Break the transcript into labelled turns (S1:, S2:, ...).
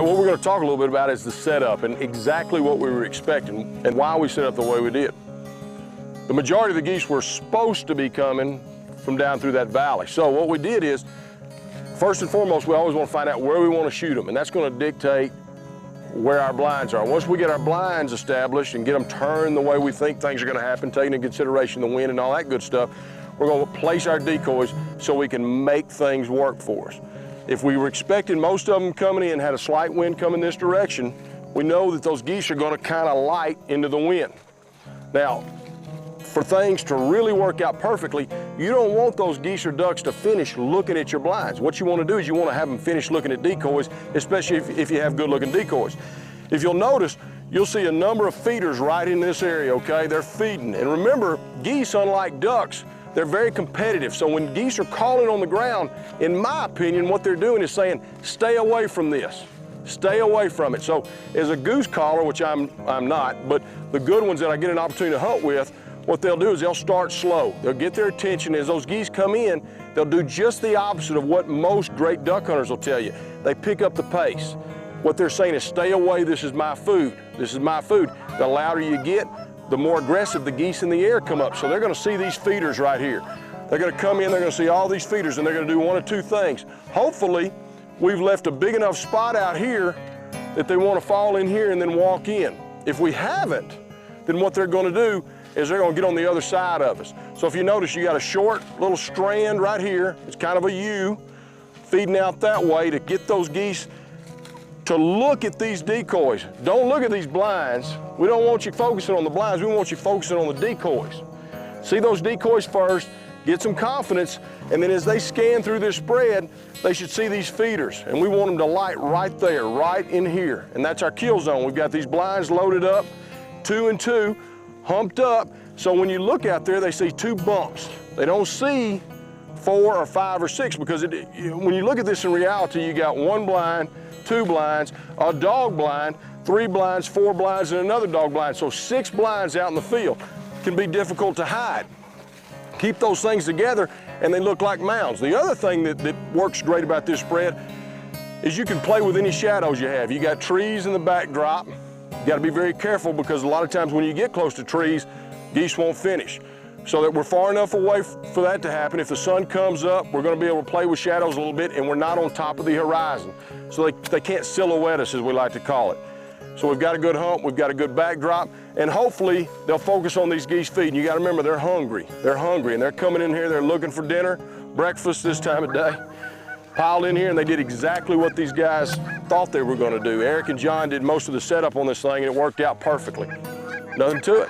S1: what we're going to talk a little bit about is the setup and exactly what we were expecting and why we set up the way we did. The majority of the geese were supposed to be coming from down through that valley. So what we did is, first and foremost, we always want to find out where we want to shoot them, and that's going to dictate where our blinds are. Once we get our blinds established and get them turned the way we think things are going to happen, taking into consideration the wind and all that good stuff, we're going to place our decoys so we can make things work for us. If we were expecting most of them coming in, had a slight wind coming this direction, we know that those geese are going to kind of light into the wind. Now, for things to really work out perfectly, you don't want those geese or ducks to finish looking at your blinds. What you want to do is you want to have them finish looking at decoys, especially if you have good looking decoys. If you'll notice, you'll see a number of feeders right in this area, okay? They're feeding. And remember, geese, unlike ducks, they're very competitive. So when geese are calling on the ground, in my opinion, what they're doing is saying, stay away from this. Stay away from it. So as a goose caller, which I'm not, but the good ones that I get an opportunity to hunt with, what they'll do is they'll start slow. They'll get their attention. As those geese come in, they'll do just the opposite of what most great duck hunters will tell you. They pick up the pace. What they're saying is, stay away, this is my food. This is my food. The louder you get, the more aggressive the geese in the air come up. So they're gonna see these feeders right here. They're gonna come in, they're gonna see all these feeders, and they're gonna do one of two things. Hopefully, we've left a big enough spot out here that they wanna fall in here and then walk in. If we haven't, then what they're gonna do is they're gonna get on the other side of us. So if you notice, you got a short little strand right here. It's kind of a U, feeding out that way to get those geese to look at these decoys. Don't look at these blinds. We don't want you focusing on the blinds, we want you focusing on the decoys. See those decoys first, get some confidence, and then as they scan through this spread, they should see these feeders, and we want them to light right there, right in here. And that's our kill zone. We've got these blinds loaded up, 2 and 2, humped up, so when you look out there, they see 2 bumps. They don't see 4 or 5 or 6, because when you look at this in reality, you got 1 blind, 2 blinds, a dog blind, 3 blinds, 4 blinds, and another dog blind. So 6 blinds out in the field can be difficult to hide. Keep those things together and they look like mounds. The other thing that works great about this spread is you can play with any shadows you have. You got trees in the backdrop. You got to be very careful, because a lot of times when you get close to trees, geese won't finish. So that we're far enough away for that to happen. If the sun comes up, we're going to be able to play with shadows a little bit, and we're not on top of the horizon. So they can't silhouette us, as we like to call it. So we've got a good hump, we've got a good backdrop, and hopefully they'll focus on these geese feeding. You got to remember, they're hungry. They're hungry, and they're coming in here, they're looking for dinner, breakfast this time of day. Piled in here, and they did exactly what these guys thought they were going to do. Eric and John did most of the setup on this thing, and it worked out perfectly. Nothing to it.